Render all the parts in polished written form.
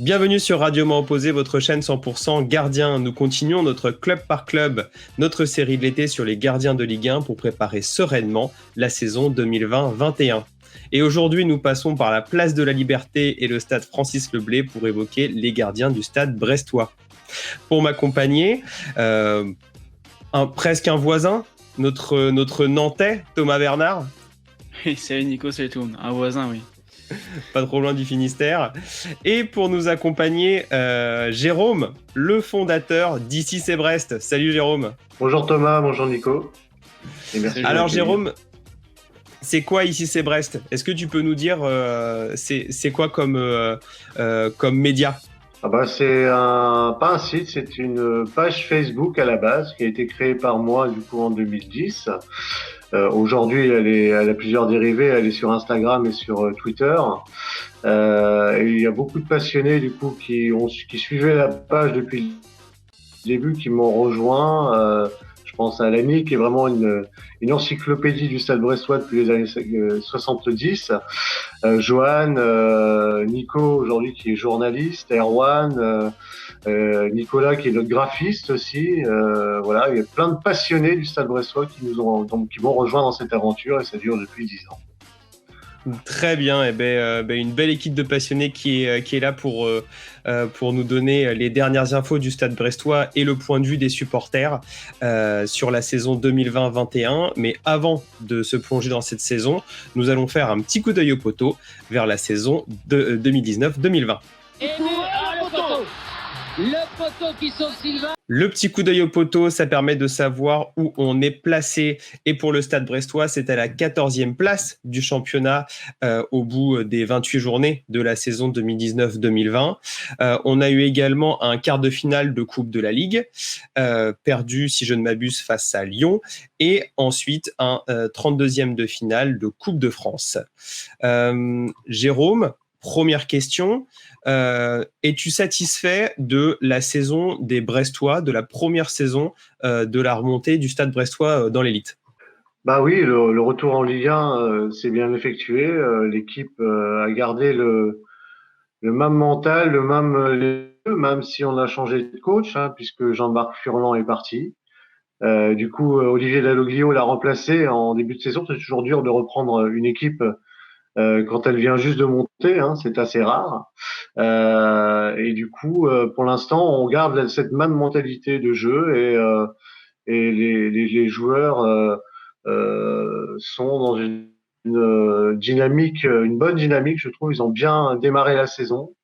Bienvenue sur Radio Mans Opposé, votre chaîne 100% gardien. Nous continuons notre club par club, notre série de l'été sur les gardiens de Ligue 1 pour préparer sereinement la saison 2020-21. Et aujourd'hui, nous passons par la place de la Liberté et le stade Francis Leblay pour évoquer les gardiens du stade brestois. Pour m'accompagner, presque un voisin, notre Nantais, Thomas Bernard. Salut Nico, salut tout le monde. Un voisin, oui. Pas trop loin du Finistère. Et pour nous accompagner, Jérôme, le fondateur d'Ici c'est Brest. Salut Jérôme. Bonjour Thomas, bonjour Nico. Et merci. Alors Jérôme, c'est quoi Ici c'est Brest? Est-ce que tu peux nous dire c'est quoi comme média? C'est pas un site, c'est une page Facebook à la base qui a été créée par moi du coup en 2010. Aujourd'hui, elle a plusieurs dérivés. Elle est sur Instagram et sur Twitter. Et il y a beaucoup de passionnés du coup qui suivaient la page depuis le début, qui m'ont rejoint. Je pense à Lani, qui est vraiment une encyclopédie du stade brestois depuis les années 70. Johan, Nico aujourd'hui qui est journaliste, Erwan, Nicolas qui est notre graphiste aussi. Voilà, il y a plein de passionnés du stade brestois qui m'ont rejoint dans cette aventure et ça dure depuis 10 ans. Très bien, une belle équipe de passionnés qui est là pour nous donner les dernières infos du stade brestois et le point de vue des supporters sur la saison 2020-21. Mais avant de se plonger dans cette saison, nous allons faire un petit coup d'œil au poteau vers la saison de 2019-2020. Et le poteau! Le poteau qui sauve Sylvain. Le petit coup d'œil au poteau, ça permet de savoir où on est placé. Et pour le stade brestois, c'est à la 14e place du championnat au bout des 28 journées de la saison 2019-2020. On a eu également un quart de finale de Coupe de la Ligue, perdu, si je ne m'abuse, face à Lyon. Et ensuite, un 32e de finale de Coupe de France. Jérôme, première question. Es-tu satisfait de la saison des Brestois, de la première saison de la remontée du stade brestois dans l'élite? Oui, le retour en Ligue 1 s'est bien effectué. L'équipe a gardé le même mental, même si on a changé de coach, puisque Jean-Marc Furlan est parti. Du coup, Olivier Dalloglio l'a remplacé en début de saison. C'est toujours dur de reprendre une équipe quand elle vient juste de monter, c'est assez rare. Et du coup, pour l'instant, on garde cette même mentalité de jeu et les joueurs sont dans une dynamique, une bonne dynamique, je trouve. Ils ont bien démarré la saison.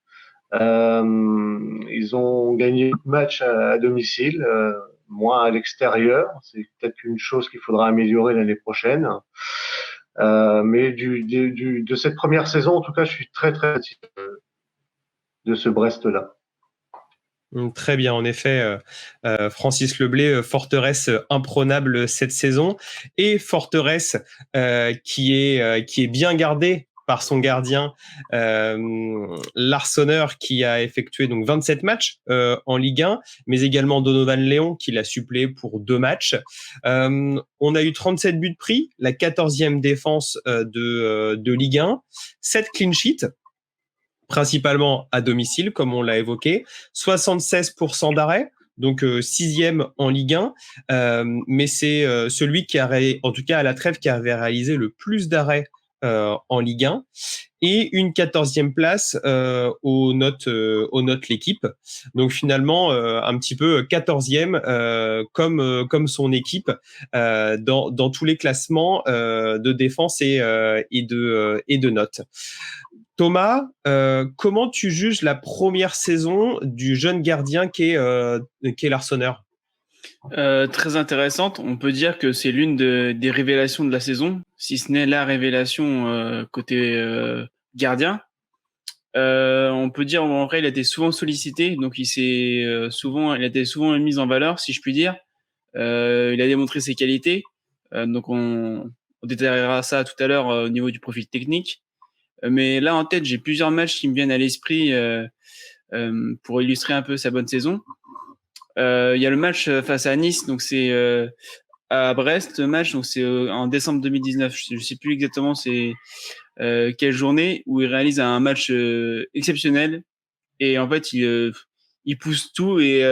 Ils ont gagné beaucoup de matchs à domicile, moins à l'extérieur. C'est peut-être une chose qu'il faudra améliorer l'année prochaine. Mais de cette première saison, en tout cas, je suis très très satisfait de ce Brest-là. Très bien, en effet, Francis Leblay, forteresse imprenable cette saison et forteresse qui est bien gardée par son gardien Larsonneur, qui a effectué donc 27 matchs en Ligue 1, mais également Donovan Léon qui l'a suppléé pour 2 matchs. On a eu 37 buts pris, la 14e défense de Ligue 1, 7 clean sheets, principalement à domicile, comme on l'a évoqué, 76% d'arrêt, donc 6e en Ligue 1, mais c'est celui qui en tout cas à la trêve, qui avait réalisé le plus d'arrêts en Ligue 1, et une 14e place aux notes l'équipe. Donc finalement, un petit peu 14e comme son équipe dans tous les classements de défense et de notes. Thomas, comment tu juges la première saison du jeune gardien qu'est Larsonneur? Très intéressante. On peut dire que c'est l'une des révélations de la saison, si ce n'est la révélation côté gardien. On peut dire en vrai, il a été souvent sollicité, donc il a été souvent mis en valeur, si je puis dire. Il a démontré ses qualités, donc on détaillera ça tout à l'heure au niveau du profil technique. Mais là en tête, j'ai plusieurs matchs qui me viennent à l'esprit pour illustrer un peu sa bonne saison. Il y a le match face à Nice, donc c'est à Brest, le match, donc c'est en décembre 2019. Je sais plus exactement c'est quelle journée, où il réalise un match exceptionnel. et en fait il pousse tout et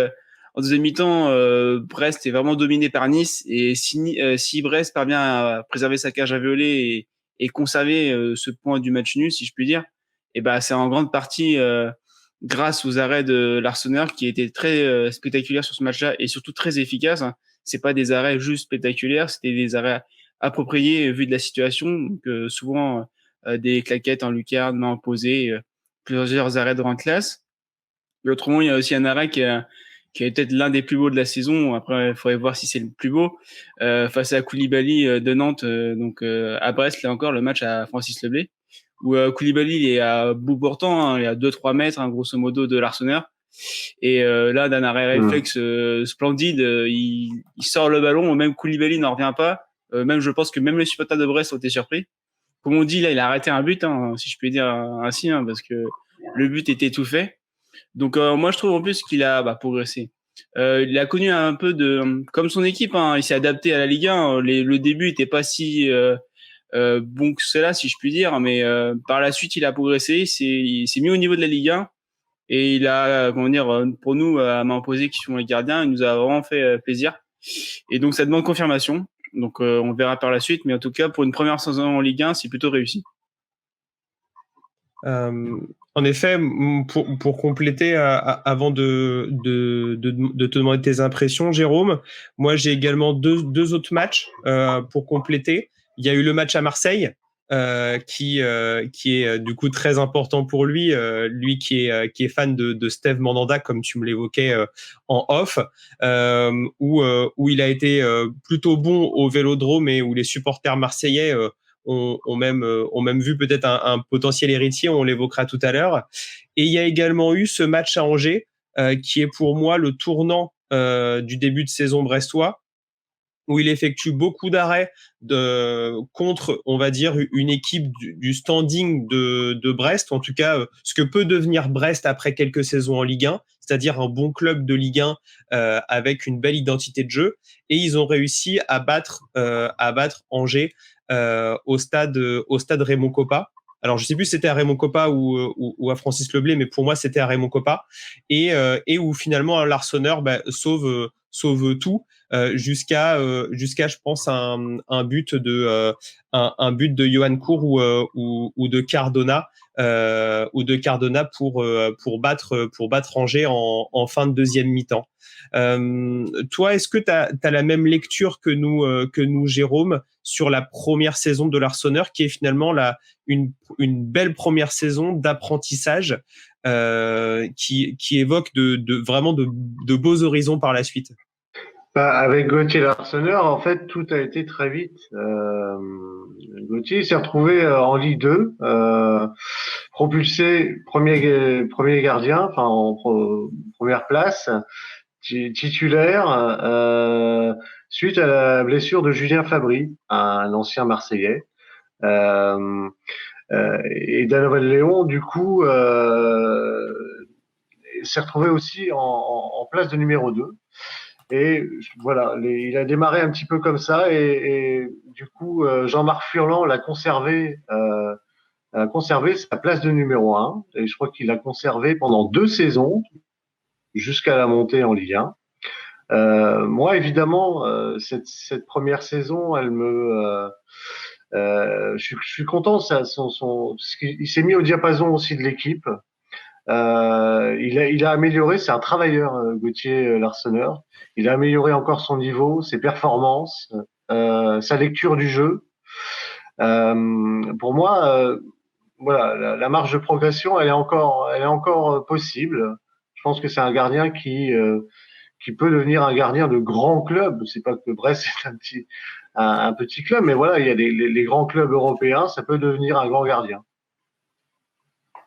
en deuxième mi-temps, Brest est vraiment dominé par Nice et si Brest parvient à préserver sa cage à violet et conserver ce point du match nul, si je puis dire, et ben c'est en grande partie grâce aux arrêts de Larsonneur qui étaient très spectaculaires sur ce match-là et surtout très efficaces. Hein. C'est pas des arrêts juste spectaculaires, c'était des arrêts appropriés vu de la situation. Donc souvent des claquettes en lucarne, main opposée, plusieurs arrêts de grande classe. Et autrement, il y a aussi un arrêt qui est peut-être l'un des plus beaux de la saison. Après, il faudrait voir si c'est le plus beau. Face à Koulibaly de Nantes, donc à Brest, là encore, le match à Francis Leblay, où Koulibaly il est à bout portant, hein, il est à 2-3 mètres, hein, grosso modo, de l'Arseneur. Et là, d'un arrêt réflexe splendide, il sort le ballon, même Koulibaly n'en revient pas. Même, je pense que même les supporters de Brest ont été surpris. Comme on dit, là, il a arrêté un but, hein, si je puis dire ainsi, hein, parce que le but était tout fait. Donc moi je trouve en plus qu'il a progressé. Il a connu un peu de comme son équipe, hein, il s'est adapté à la Ligue 1. Le début était pas si bon que cela, si je puis dire, mais par la suite il a progressé, il s'est mis au niveau de la Ligue 1 et il a comment dire pour nous à main opposée qui sont les gardiens, il nous a vraiment fait plaisir. Et donc ça demande confirmation. Donc on verra par la suite, mais en tout cas pour une première saison en Ligue 1, c'est plutôt réussi. En effet, pour compléter, avant de te demander tes impressions, Jérôme, moi j'ai également deux autres matchs pour compléter. Il y a eu le match à Marseille, qui est du coup très important pour lui, lui qui est fan de Steve Mandanda, comme tu me l'évoquais en off, où il a été plutôt bon au Vélodrome et où les supporters marseillais ont même vu peut-être un potentiel héritier, on l'évoquera tout à l'heure. Et il y a également eu ce match à Angers, qui est pour moi le tournant du début de saison brestois, où il effectue beaucoup d'arrêts contre, on va dire, une équipe du standing de Brest, en tout cas ce que peut devenir Brest après quelques saisons en Ligue 1, c'est-à-dire un bon club de Ligue 1 avec une belle identité de jeu. Et ils ont réussi à battre Angers au stade Raymond Kopa. Alors, je sais plus si c'était à Raymond Kopa ou à Francis Leblay, mais pour moi, c'était à Raymond Kopa. Et où finalement, l'Arseneur sauve tout jusqu'à, je pense, un but de Yohan Cour ou de Cardona. Pour battre Angers en fin de deuxième mi-temps. Toi, est-ce que tu as la même lecture que nous, Jérôme, sur la première saison de l'Arseneur, qui est finalement une belle première saison d'apprentissage qui évoque vraiment de beaux horizons par la suite? Avec Gauthier Larsonneur, en fait, tout a été très vite. Gauthier s'est retrouvé en Ligue 2, propulsé premier gardien, enfin première place, titulaire, suite à la blessure de Julien Fabry, un ancien Marseillais. Et Donovan Léon, du coup, s'est retrouvé aussi en place de numéro 2. Et voilà, il a démarré un petit peu comme ça, et du coup, Jean-Marc Furlan l'a conservé sa place de numéro 1, et je crois qu'il l'a conservé pendant 2 saisons, jusqu'à la montée en Ligue 1. Moi, évidemment, cette première saison, je suis content, parce qu'il s'est mis au diapason aussi de l'équipe. Il a amélioré, c'est un travailleur, Gauthier Larsonneur. Il a amélioré encore son niveau, ses performances, sa lecture du jeu. Pour moi, voilà, la marge de progression, elle est encore possible. Je pense que c'est un gardien qui peut devenir un gardien de grand club. C'est pas que Brest c'est un petit club, mais voilà, il y a les grands clubs européens, ça peut devenir un grand gardien.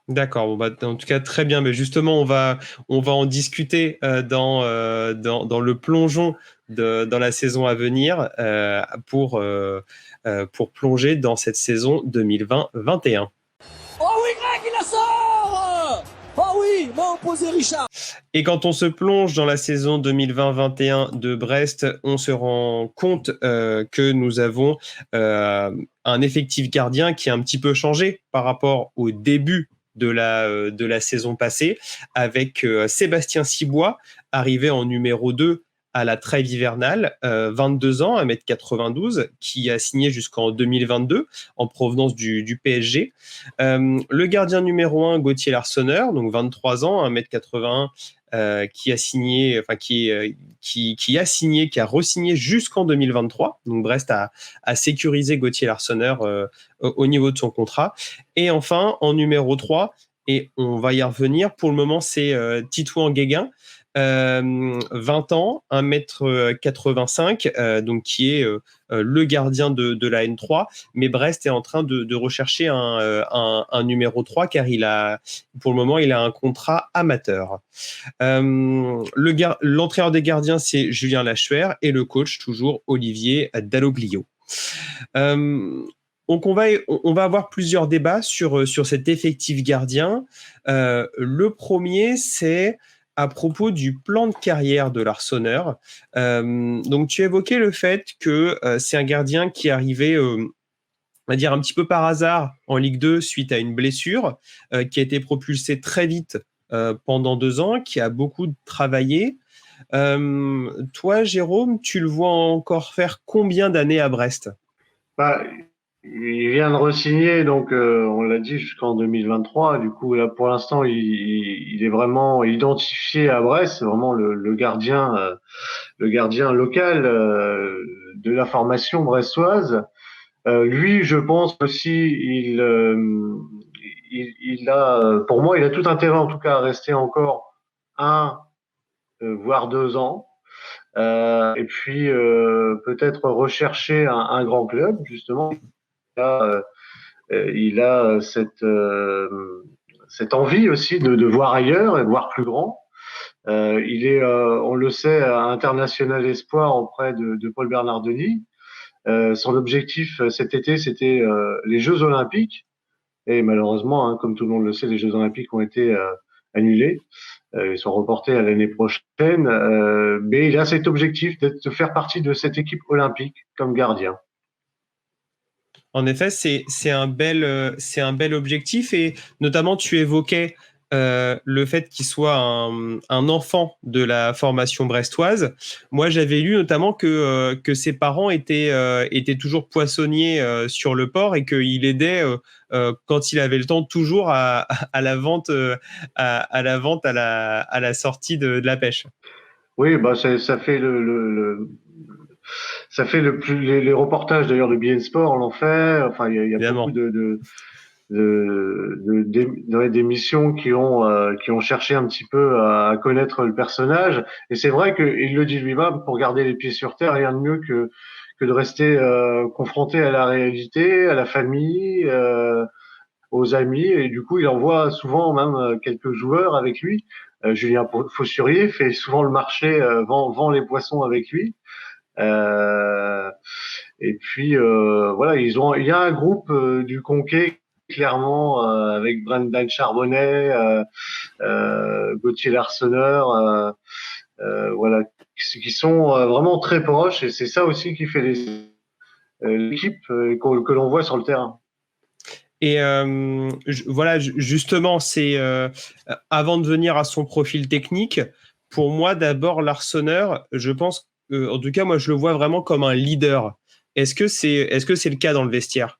D'accord. Bon, en tout cas, très bien. Mais justement, on va en discuter dans le plongeon dans la saison à venir pour plonger dans cette saison 2020-21. Oh oui, Greg, il la sort! Oh oui, m'a opposé Richard. Et quand on se plonge dans la saison 2020-21 de Brest, on se rend compte que nous avons un effectif gardien qui a un petit peu changé par rapport au début de la saison passée, avec Sébastien Cibois, arrivé en numéro 2 à la trêve hivernale, 22 ans, 1m92, qui a signé jusqu'en 2022 en provenance du PSG. Le gardien numéro 1, Gauthier Larsonneur, donc 23 ans, 1m81, qui a signé, enfin qui a signé, qui a re-signé jusqu'en 2023. Donc Brest a sécurisé Gauthier Larsonneur au niveau de son contrat. Et enfin, en numéro 3, et on va y revenir, pour le moment, c'est Titouan Guéguin, 20 ans, 1m85, donc qui est le gardien de la N3, mais Brest est en train de rechercher un numéro 3 car pour le moment il a un contrat amateur. L'entraîneur des gardiens, c'est Julien Lachuer, et le coach toujours Olivier Dalloglio. Donc on va avoir plusieurs débats sur cet effectif gardien. Le premier, c'est à propos du plan de carrière de Larsonneur. Donc tu évoquais le fait que c'est un gardien qui est arrivé, on va dire un petit peu par hasard en Ligue 2 suite à une blessure, qui a été propulsé très vite pendant 2 ans, qui a beaucoup travaillé. Toi, Jérôme, tu le vois encore faire combien d'années à Brest? Bah, il vient de re-signer, donc on l'a dit, jusqu'en 2023. Du coup, là, pour l'instant, il est vraiment identifié à Brest. C'est vraiment le gardien local de la formation brestoise. Lui, je pense aussi, il a, pour moi, il a tout intérêt, en tout cas, à rester encore voire 2 ans. Et puis peut-être rechercher un grand club, justement. Il a cette envie aussi de voir ailleurs et de voir plus grand. Il est, on le sait, international espoir auprès de Paul Bernardoni. Son objectif cet été, c'était les Jeux Olympiques. Et malheureusement, hein, comme tout le monde le sait, les Jeux Olympiques ont été annulés. Ils sont reportés à l'année prochaine. Mais il a cet objectif de faire partie de cette équipe olympique comme gardien. En effet, c'est un bel objectif, et notamment tu évoquais le fait qu'il soit un enfant de la formation brestoise. Moi, j'avais lu notamment que ses parents étaient toujours poissonniers sur le port, et qu'il aidait quand il avait le temps, toujours à la vente, à la sortie de la pêche. Oui, bah ça fait ça fait les reportages d'ailleurs de BN Sport l'ont fait. Enfin, il y a beaucoup Évidemment. d'émissions qui ont cherché un petit peu à connaître le personnage. Et c'est vrai qu'il le dit lui-même, pour garder les pieds sur terre, rien de mieux que de rester confronté à la réalité, à la famille, aux amis. Et du coup, il envoie souvent même quelques joueurs avec lui. Julien Faussurier fait souvent le marché, vend les poissons avec lui. Et puis voilà, il y a un groupe du Conquet, clairement, avec Brendan Charbonnet, Gauthier Larsonneur, voilà, qui sont vraiment très proches, et c'est ça aussi qui fait l'équipe que l'on voit sur le terrain. Et voilà, justement, c'est avant de venir à son profil technique, pour moi, d'abord, Larsonneur, je pense, en tout cas, moi, je le vois vraiment comme un leader. Est-ce que c'est le cas dans le vestiaire?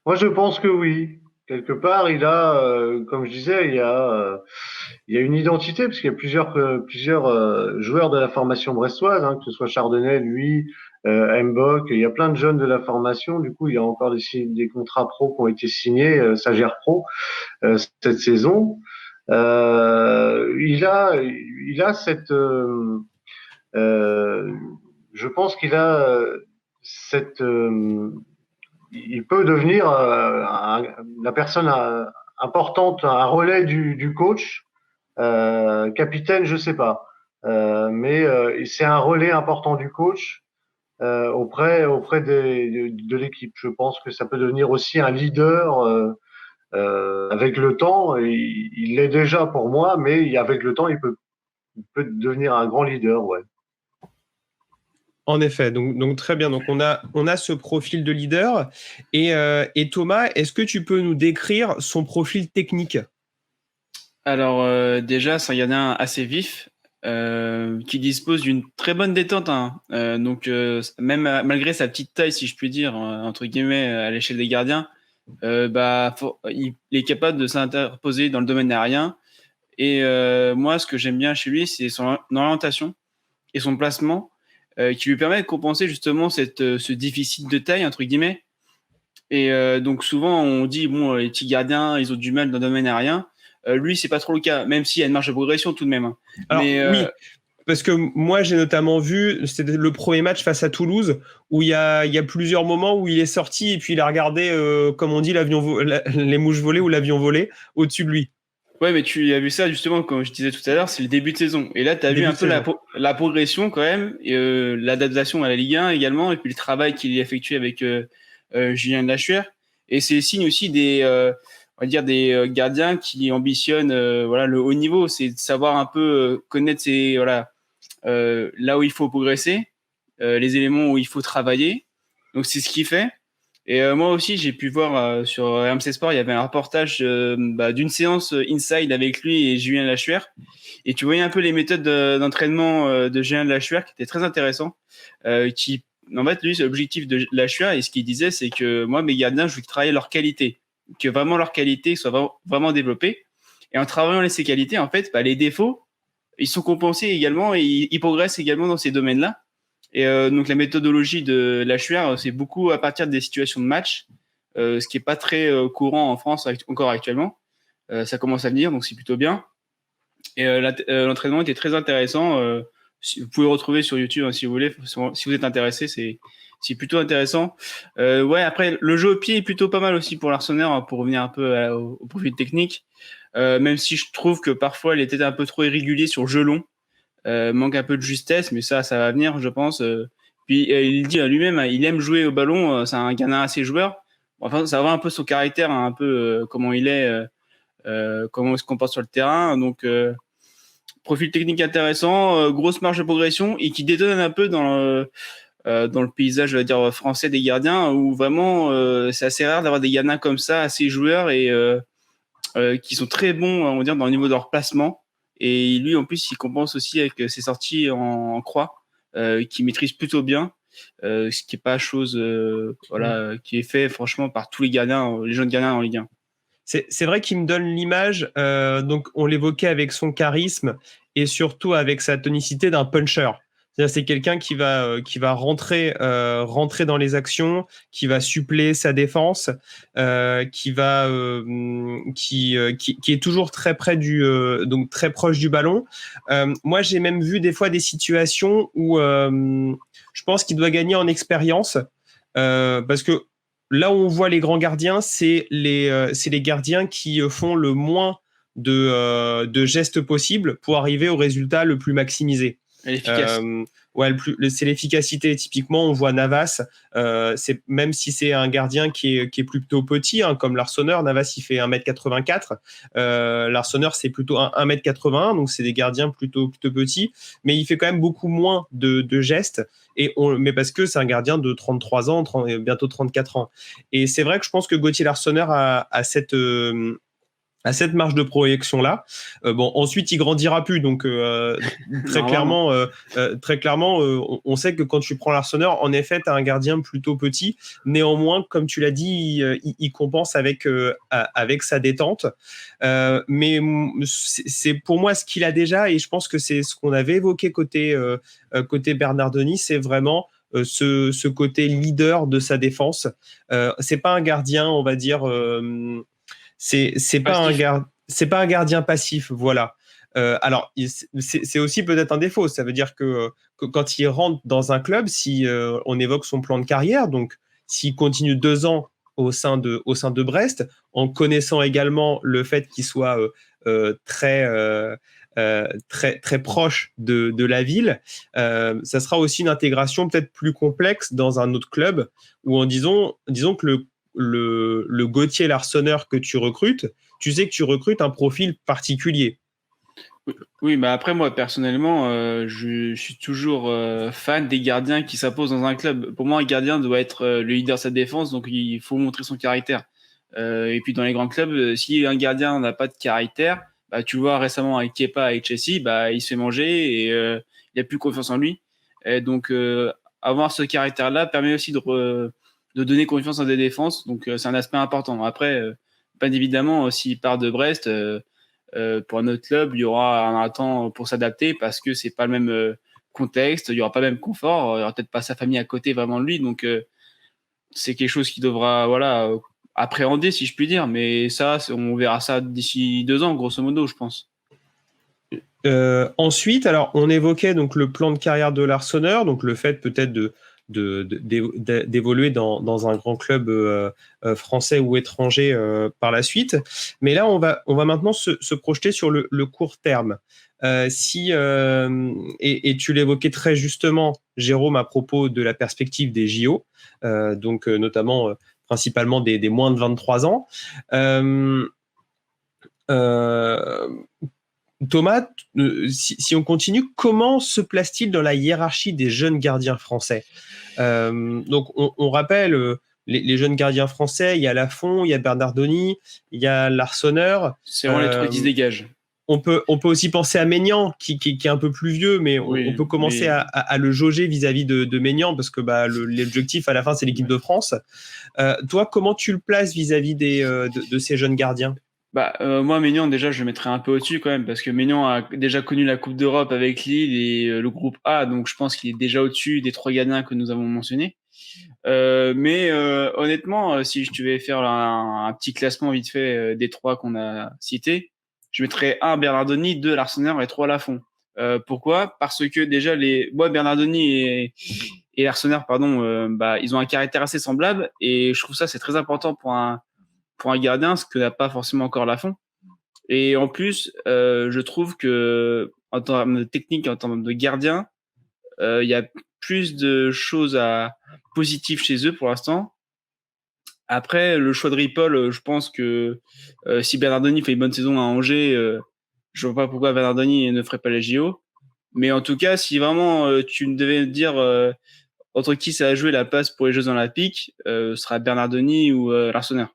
Moi, je pense que oui. Quelque part, il a, comme je disais, il y a une identité, parce qu'il y a plusieurs joueurs de la formation brestoise, hein, que ce soit Chardonnay, lui, Mbok. Il y a plein de jeunes de la formation. Du coup, il y a encore des contrats pro qui ont été signés, ça gère pro cette saison. Il a cette, je pense qu'il a cette il peut devenir la personne importante, un relais du coach, capitaine, je sais pas, mais c'est un relais important du coach auprès de l'équipe. Je pense que ça peut devenir aussi un leader avec le temps. Il l'est déjà pour moi, mais avec le temps, il peut devenir un grand leader, ouais. En effet, donc très bien. Donc on a ce profil de leader. Et Thomas, est-ce que tu peux nous décrire son profil technique? Alors déjà, c'est un gardien assez vif, qui dispose d'une très bonne détente, hein. Donc même malgré sa petite taille, si je puis dire, entre guillemets, à l'échelle des gardiens, il est capable de s'interposer dans le domaine aérien. Et moi, ce que j'aime bien chez lui, c'est son orientation et son placement, qui lui permet de compenser justement ce déficit de taille, entre guillemets. Et donc souvent, on dit, bon, les petits gardiens, ils ont du mal dans le domaine aérien. Lui, c'est pas trop le cas, même s'il y a une marge de progression tout de même, hein. Alors Mais oui, parce que moi j'ai notamment vu, c'était le premier match face à Toulouse, où il y a plusieurs moments où il est sorti et puis il a regardé, comme on dit, les mouches volées ou l'avion volé au-dessus de lui. ouais, mais tu as vu ça justement, comme je disais tout à l'heure, c'est le début de saison. Et là, tu as vu Début un de peu saison. la progression quand même, et, l'adaptation à la Ligue 1 également, et puis le travail qu'il a effectué avec Julien Lachuer. Et c'est le signe aussi on va dire des gardiens qui ambitionnent voilà, le haut niveau, c'est de savoir un peu connaître voilà, là où il faut progresser, les éléments où il faut travailler. Donc c'est ce qu'il fait. Et moi aussi, j'ai pu voir sur RMC Sport, il y avait un reportage d'une séance inside avec lui et Julien Lachuer. Et tu voyais un peu les méthodes d'entraînement de Julien Lachuer qui étaient très intéressants. En fait, lui, c'est l'objectif de Lachuer. Et ce qu'il disait, c'est que moi, mes gardiens, je veux travailler leur qualité, que vraiment leur qualité soit vraiment développée. Et en travaillant ces qualités, en fait, les défauts, ils sont compensés également et ils progressent également dans ces domaines-là. Et donc la méthodologie de Lachuer, c'est beaucoup à partir des situations de match, ce qui est pas très courant en France encore actuellement. Ça commence à venir, donc c'est plutôt bien. Et l'entraînement était très intéressant. Vous pouvez le retrouver sur YouTube, hein, si vous voulez, si vous êtes intéressé, c'est plutôt intéressant. Ouais, après le jeu au pied est plutôt pas mal aussi pour l'Arsenal, hein, pour revenir un peu au profil technique. Même si je trouve que parfois il était un peu trop irrégulier sur le jeu long. Manque un peu de justesse, mais ça va venir, je pense. Puis il dit à lui-même, il aime jouer au ballon, c'est un gamin assez joueur. Enfin, ça va un peu son caractère, hein, un peu comment il est, comment il se comporte sur le terrain. Donc, profil technique intéressant, grosse marge de progression et qui détonne un peu dans le paysage, je vais dire, français des gardiens, où vraiment, c'est assez rare d'avoir des gardiens comme ça, assez joueurs et qui sont très bons, on va dire, dans le niveau de leur placement. Et lui, en plus, il compense aussi avec ses sorties en croix, qu'il maîtrise plutôt bien, ce qui n'est pas chose voilà, qui est fait franchement par tous les gardiens, les jeunes gardiens en Ligue 1. C'est vrai qu'il me donne l'image, donc on l'évoquait avec son charisme et surtout avec sa tonicité d'un puncher. C'est-à-dire c'est quelqu'un qui va rentrer dans les actions, qui va suppléer sa défense, qui est toujours très près donc très proche du ballon. Moi j'ai même vu des fois des situations où je pense qu'il doit gagner en expérience, parce que là où on voit les grands gardiens, c'est les gardiens qui font le moins de gestes possibles pour arriver au résultat le plus maximisé. Elle est efficace. Ouais, c'est l'efficacité. Typiquement, on voit Navas, même si c'est un gardien qui est plutôt petit, hein, comme l'Arseneur. Navas, il fait 1m84. L'Arseneur, c'est plutôt 1m81, donc c'est des gardiens plutôt petits, mais il fait quand même beaucoup moins de gestes. Mais parce que c'est un gardien de 33 ans, bientôt 34 ans. Et c'est vrai que je pense que Gauthier Larsonneur a cette marge de projection-là. Bon, ensuite, il grandira plus. Donc, très clairement, on sait que quand tu prends l'Arseneur, en effet, tu as un gardien plutôt petit. Néanmoins, comme tu l'as dit, il compense avec sa détente. Mais c'est pour moi ce qu'il a déjà, et je pense que c'est ce qu'on avait évoqué côté Bernardoni, c'est vraiment ce côté leader de sa défense. C'est pas un gardien, on va dire... c'est pas un gardien passif, voilà. Alors, c'est aussi peut-être un défaut. Ça veut dire que quand il rentre dans un club, si on évoque son plan de carrière, donc s'il continue 2 ans au sein de Brest, en connaissant également le fait qu'il soit très proche de la ville, ça sera aussi une intégration peut-être plus complexe dans un autre club, où disons que le Gauthier Larsonneur que tu recrutes, tu sais que tu recrutes un profil particulier. Oui, mais après, moi, personnellement, je suis toujours fan des gardiens qui s'imposent dans un club. Pour moi, un gardien doit être le leader de sa défense, donc il faut montrer son caractère. Et puis, dans les grands clubs, si un gardien n'a pas de caractère, bah, tu le vois récemment avec Kepa et Chelsea, bah, il se fait manger et il a plus confiance en lui. Et donc, avoir ce caractère-là permet aussi de donner confiance à des défenses. Donc, c'est un aspect important. Après, bien évidemment, s'il part de Brest, pour un autre club, il y aura un temps pour s'adapter parce que c'est pas le même contexte, il y aura pas le même confort, il y aura peut-être pas sa famille à côté vraiment de lui, donc c'est quelque chose qui devra appréhender si je puis dire, mais ça on verra ça d'ici 2 ans grosso modo, je pense. Ensuite, alors on évoquait donc le plan de carrière de l'Arseneur, donc le fait peut-être d'évoluer dans un grand club français ou étranger par la suite. Mais là, on va maintenant se projeter sur le court terme. Et tu l'évoquais très justement, Jérôme, à propos de la perspective des JO, donc notamment principalement des moins de 23 ans. Thomas, si on continue, comment se place-t-il dans la hiérarchie des jeunes gardiens français? Donc, on rappelle les jeunes gardiens français, il y a Lafont, il y a Bernardoni, il y a Larsonneur. C'est vraiment les trois qui se dégagent. On peut aussi penser à Maignan, qui est un peu plus vieux, mais on peut commencer à le jauger vis-à-vis de Maignan, parce que l'objectif à la fin, c'est l'équipe de France. Toi, comment tu le places vis-à-vis de ces jeunes gardiens? Moi, Maignan, déjà, je le mettrais un peu au-dessus quand même, parce que Maignan a déjà connu la Coupe d'Europe avec Lille et le groupe A, donc je pense qu'il est déjà au-dessus des 3 gardiens que nous avons mentionnés. Mais honnêtement, si je devais faire un petit classement vite fait des 3 qu'on a cités, je mettrais 1 Bernardoni, 2 Larsonneur et 3 Lafont. Pourquoi? Parce que déjà, Bernardoni et Larsonneur, pardon, ils ont un caractère assez semblable et je trouve ça c'est très important pour un gardien, ce que n'a pas forcément encore Lafont. Et en plus, je trouve que en termes de technique, en termes de gardien, il y a plus de choses positives chez eux pour l'instant. Après, le choix de Ripoll, je pense que si Bernardoni fait une bonne saison à Angers, je vois pas pourquoi Bernardoni ne ferait pas les JO. Mais en tout cas, si vraiment tu me devais dire entre qui ça a joué la place pour les Jeux Olympiques, ce sera Bernardoni ou Larsonneur.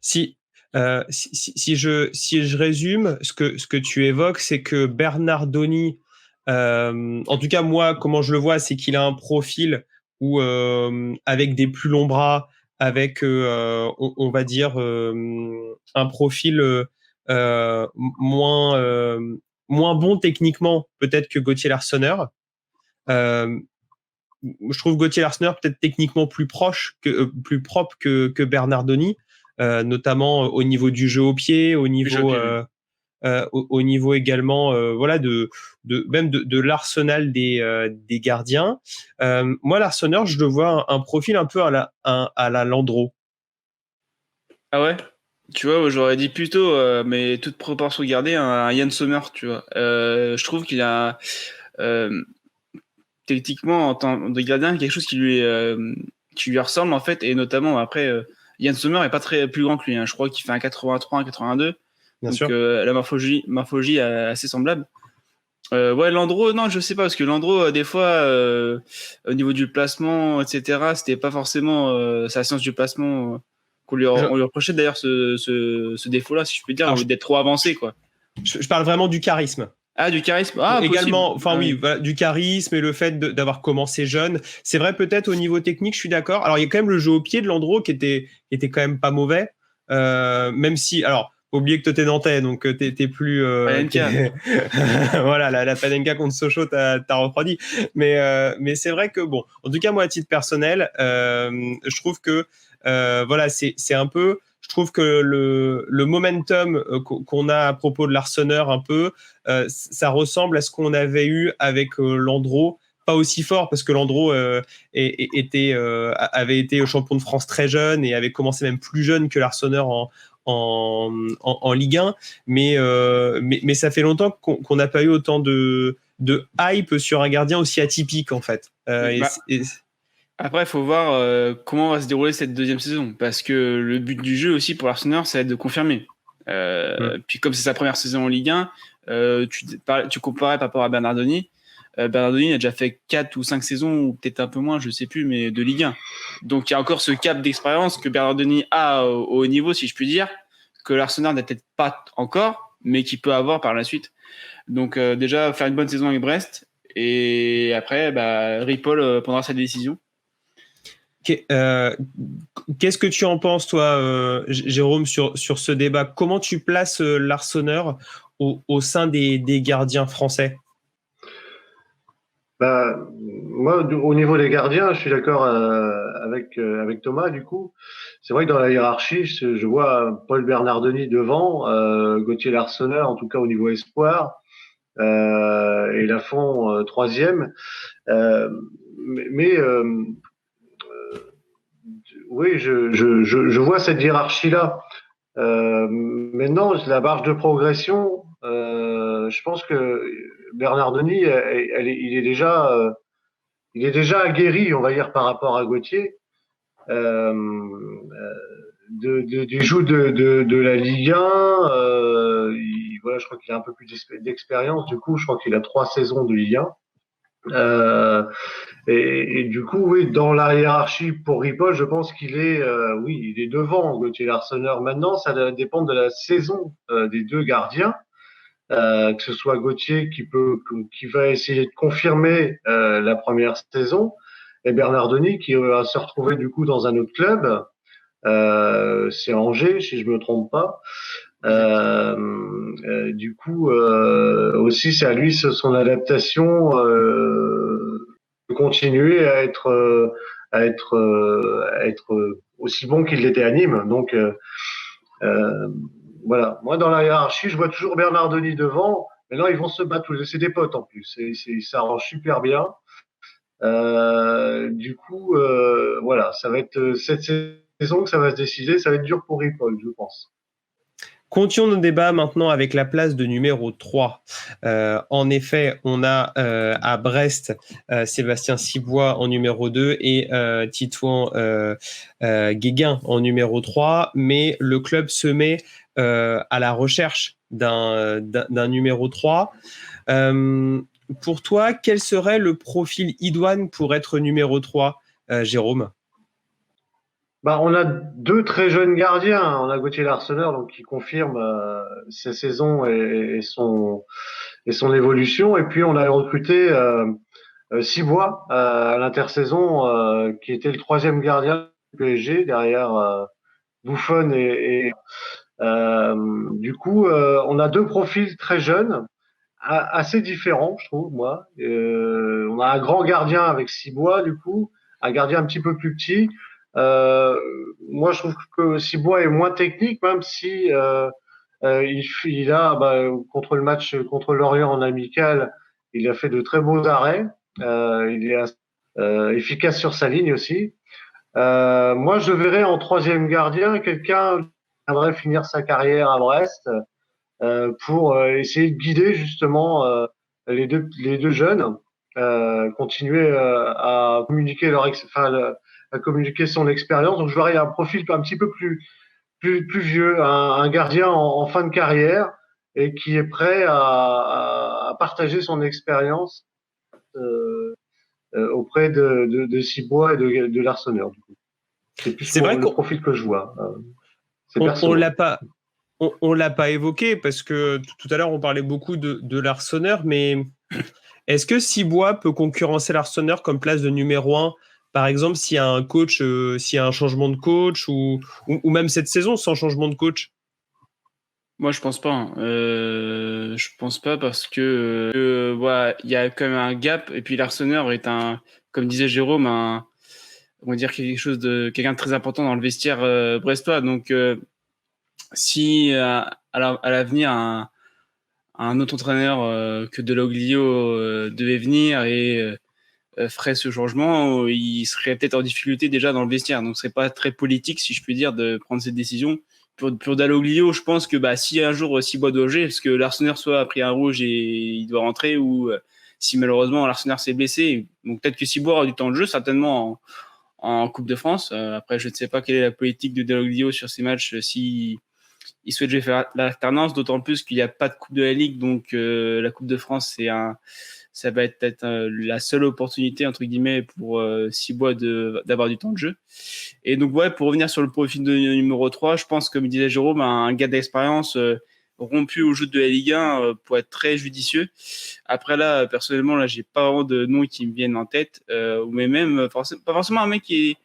Si je résume, ce que tu évoques, c'est que Bernardoni, en tout cas moi, comment je le vois, c'est qu'il a un profil où avec des plus longs bras, avec on va dire un profil moins bon techniquement peut-être que Gauthier Larsonneur. Je trouve Gauthier Larsonneur peut-être techniquement plus plus propre que Bernardoni. Notamment au niveau du jeu au pied, au niveau également même de l'arsenal des gardiens. Moi, l'Arseneur, je le vois un profil un peu à la Landreau. Ah ouais? Tu vois, j'aurais dit plutôt, mais toute proportion gardée, un Yann Sommer, tu vois. Je trouve qu'il a techniquement en tant de gardien quelque chose qui lui ressemble en fait, et notamment après Yann Sommer est pas très plus grand que lui, hein. Je crois qu'il fait un 83, un 82. Bien Donc sûr. la morphologie est assez semblable. Ouais, Landreau, non, je sais pas, parce que Landreau, des fois, au niveau du placement, etc., c'était pas forcément sa science du placement on lui reprochait d'ailleurs ce défaut-là, si je peux dire, Alors, d'être trop avancé, quoi. Je parle vraiment du charisme. Ah, du charisme. Ah, également, possible. enfin oui, voilà, du charisme et le fait d'avoir commencé jeune. C'est vrai, peut-être au niveau technique, je suis d'accord. Alors il y a quand même le jeu au pied de Landreau qui était quand même pas mauvais, même si, alors, faut oublier que toi t'es nantais, donc t'es plus. Voilà, la Panenka contre Sochaux, t'as refroidi. Mais c'est vrai que bon, en tout cas moi à titre personnel, je trouve que voilà, c'est un peu. Je trouve que le momentum qu'on a à propos de l'Arseneur un peu, ça ressemble à ce qu'on avait eu avec Landreau. Pas aussi fort parce que Landreau avait été champion de France très jeune et avait commencé même plus jeune que l'Arseneur en Ligue 1. Mais ça fait longtemps qu'on n'a pas eu autant de hype sur un gardien aussi atypique en fait. Après, il faut voir comment va se dérouler cette deuxième saison, parce que le but du jeu aussi pour l'Arsenal, c'est de confirmer. Puis comme c'est sa première saison en Ligue 1, tu comparais par rapport à Bernardoni. Bernardoni a déjà fait 4 ou 5 saisons, ou peut-être un peu moins, je sais plus, mais de Ligue 1. Donc il y a encore ce cap d'expérience que Bernardoni a au haut niveau, si je puis dire, que l'Arsenal n'a peut-être pas encore, mais qu'il peut avoir par la suite. Donc déjà, faire une bonne saison avec Brest, et après, Ripoll prendra sa décision. Qu'est-ce que tu en penses, toi, Jérôme, sur ce débat? Comment tu places l'Arsenal au sein des gardiens français? Moi, au niveau des gardiens, je suis d'accord avec Thomas. Du coup, c'est vrai que dans la hiérarchie, je vois Paul Bernardoni devant, Gauthier Larsonneur, en tout cas au niveau espoir, et Lafont troisième. Mais oui, je vois cette hiérarchie-là. Maintenant, la marge de progression, je pense que Bernardoni, il est déjà aguerri, on va dire, par rapport à Gauthier. Du joue de la Ligue 1, voilà, je crois qu'il a un peu plus d'expérience. Du coup, je crois qu'il a 3 saisons de Ligue 1. Et du coup, oui, dans la hiérarchie pour Ripoll, je pense qu'il est, oui, il est devant Gauthier Larsonneur. Maintenant, ça va dépendre de la saison des deux gardiens. Que ce soit Gauthier qui va essayer de confirmer la première saison, et Bernardoni qui va se retrouver du coup dans un autre club. C'est Angers, si je me trompe pas. Du coup, aussi, c'est à lui son adaptation de continuer à être aussi bon qu'il l'était à Nîmes. Donc, voilà. Moi, dans la hiérarchie, je vois toujours Bernardoni devant. Maintenant, ils vont se battre. C'est des potes en plus. Ça arrange super bien. Du coup, voilà, ça va être cette saison que ça va se décider. Ça va être dur pour Ripoll, je pense. Continuons nos débats maintenant avec la place de numéro 3. En effet, on a à Brest Sébastien Cibois en numéro 2 et Titouan Guéguin en numéro 3, mais le club se met à la recherche d'un numéro 3. Pour toi, quel serait le profil idoine pour être numéro 3, Jérôme? On a 2 très jeunes gardiens. On a Gauthier Larsonneur, donc qui confirme sa saison et son évolution. Et puis on a recruté Cibois à l'intersaison, qui était le 3e gardien du PSG derrière Buffon du coup, on a 2 profils très jeunes, assez différents, je trouve, moi. On a un grand gardien avec Cibois, du coup, un gardien un petit peu plus petit. Moi, je trouve que Cibois est moins technique, même si il a, contre le match contre Lorient en amical, il a fait de très beaux arrêts. Il est efficace sur sa ligne aussi. Moi, je verrais en 3e gardien quelqu'un qui viendrait finir sa carrière à Brest pour essayer de guider justement les deux jeunes, continuer à communiquer à communiquer son expérience. Donc, je verrais un profil un petit peu plus vieux, un gardien en fin de carrière et qui est prêt à partager son expérience auprès de Cibois et de Larsonneur. Du coup. C'est plus le profil que je vois. On l'a pas. On l'a pas évoqué parce que tout à l'heure on parlait beaucoup de Larsonneur, mais est-ce que Cibois peut concurrencer Larsonneur comme place de numéro 1, par exemple s'il y a un coach, s'il y a un changement de coach ou même cette saison sans changement de coach? Moi, je pense pas. Je pense pas parce que voilà, il y a quand même un gap. Et puis Larsonneur est comme disait Jérôme, on va dire quelqu'un de très important dans le vestiaire brestois. Donc, si à l'avenir un autre entraîneur que Deloglio devait venir et ferait ce changement, il serait peut-être en difficulté déjà dans le vestiaire. Donc, ce serait pas très politique, si je puis dire, de prendre cette décision. Pour Dalloglio, je pense que si un jour Cibois doit jouer, parce que l'Arsenal soit a pris un rouge et il doit rentrer, ou si malheureusement l'Arsenal s'est blessé, donc peut-être que Cibois aura du temps de jeu, certainement en Coupe de France. Après, je ne sais pas quelle est la politique de Dalloglio sur ces matchs, si il souhaite jouer faire l'alternance, d'autant plus qu'il n'y a pas de Coupe de la Ligue, donc la Coupe de France, ça va être peut-être la seule opportunité, entre guillemets, pour Cibois d'avoir du temps de jeu. Et donc, ouais, pour revenir sur le profil de numéro 3, je pense, comme disait Jérôme, un gars d'expérience rompu au jeu de la Ligue 1 pour être très judicieux. Après, là, personnellement, là, j'ai pas vraiment de noms qui me viennent en tête, mais même, pas forcément un mec qui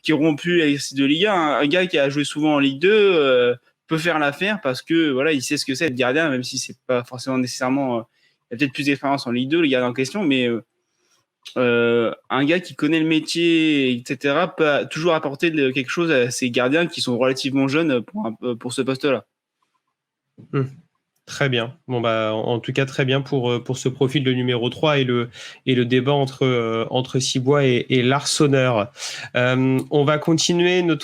est rompu à l'exercice de Ligue 1, un gars qui a joué souvent en Ligue 2 peut faire l'affaire parce que voilà, il sait ce que c'est être gardien, même si c'est pas forcément nécessairement il y a peut-être plus d'expérience en Ligue 2, le gardien en question, mais un gars qui connaît le métier, etc., peut toujours apporter quelque chose à ces gardiens qui sont relativement jeunes pour ce poste-là. Très bien. Bon, bah, en tout cas, très bien pour ce profil de numéro 3 et le débat entre Cibois et l'Arseneur. On va continuer nos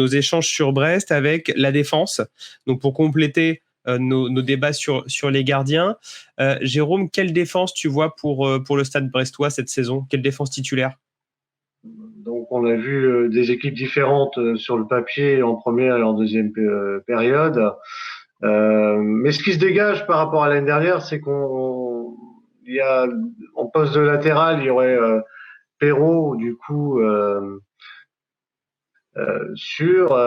échanges sur Brest avec la défense. Donc, pour compléter nos débats sur les gardiens, Jérôme, quelle défense tu vois pour le Stade brestois cette saison? Quelle défense titulaire? Donc, on a vu des équipes différentes sur le papier en première et en deuxième période. Mais ce qui se dégage par rapport à l'année dernière, c'est en poste de latéral, il y aurait Perrault, du coup, sur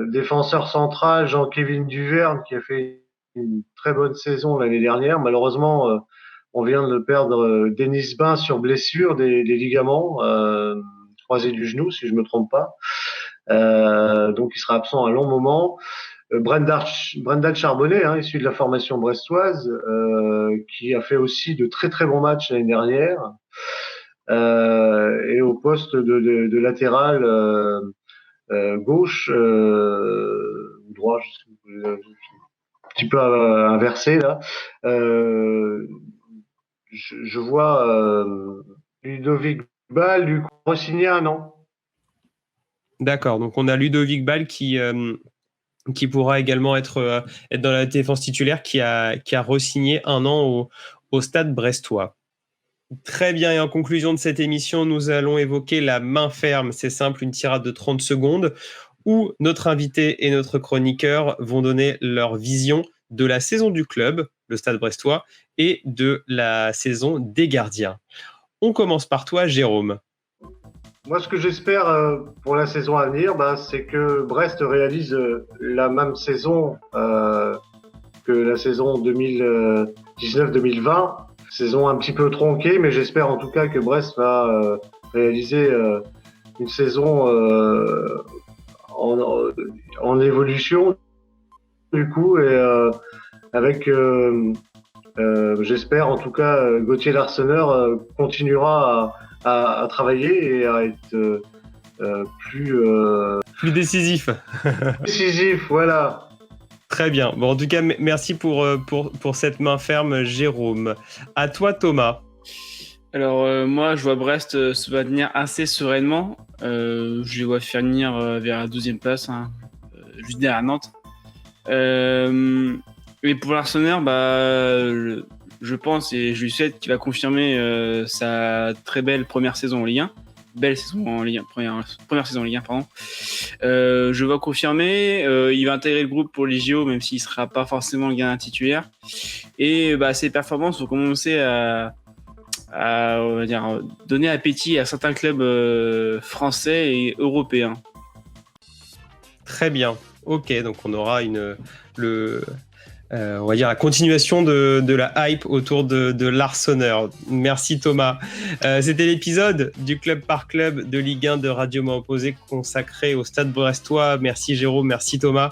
défenseur central, Jean-Kévin Duverne, qui a fait une très bonne saison l'année dernière. Malheureusement, on vient de le perdre, Denis Bain, sur blessure des ligaments croisés du genou, si je me trompe pas. Donc, il sera absent un long moment. Brendan Charbonnet, issu de la formation brestoise, qui a fait aussi de très très bons matchs l'année dernière. Et au poste de latéral gauche ou droit, un petit peu inversé là. Je vois Ludovic Ball du re-signer un an. D'accord, donc on a Ludovic Ball qui pourra également être dans la défense titulaire, qui a re-signé un an au Stade brestois. Très bien, et en conclusion de cette émission, nous allons évoquer la main ferme. C'est simple, une tirade de 30 secondes où notre invité et notre chroniqueur vont donner leur vision de la saison du club, le Stade brestois, et de la saison des gardiens. On commence par toi, Jérôme. Moi, ce que j'espère pour la saison à venir, c'est que Brest réalise la même saison que la saison 2019-2020. Saison un petit peu tronquée, mais j'espère en tout cas que Brest va réaliser une saison en évolution, du coup, et avec, j'espère en tout cas, Gauthier Larseneur continuera à travailler et à être plus décisif. Décisif, voilà. Très bien. Bon, en tout cas, merci pour cette main ferme, Jérôme. À toi, Thomas. Alors, moi, je vois Brest se maintenir assez sereinement. Je les vois finir vers la 12e place, juste derrière Nantes. Et pour l'Arseneur, je pense et je lui souhaite qu'il va confirmer sa très belle première saison en Ligue 1. Belle saison en Ligue 1, première saison en Ligue 1, pardon. Je vois confirmer, il va intégrer le groupe pour les JO, même s'il ne sera pas forcément le gardien titulaire. Et ses performances vont commencer à on va dire, donner appétit à certains clubs français et européens. Très bien. Ok, donc on aura on va dire la continuation de la hype autour de l'Arseneur. Merci Thomas. C'était l'épisode du Club par Club de Ligue 1 de Radio Mans Opposé consacré au Stade brestois. Merci Jérôme, merci Thomas.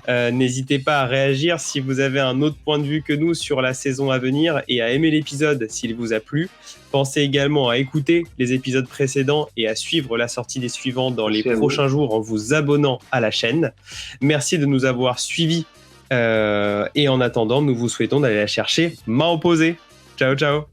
N'hésitez pas à réagir si vous avez un autre point de vue que nous sur la saison à venir et à aimer l'épisode s'il vous a plu. Pensez également à écouter les épisodes précédents et à suivre la sortie des suivants dans les prochains jours en vous abonnant à la chaîne. Merci de nous avoir suivis. Et en attendant, nous vous souhaitons d'aller la chercher main opposée. Ciao, ciao.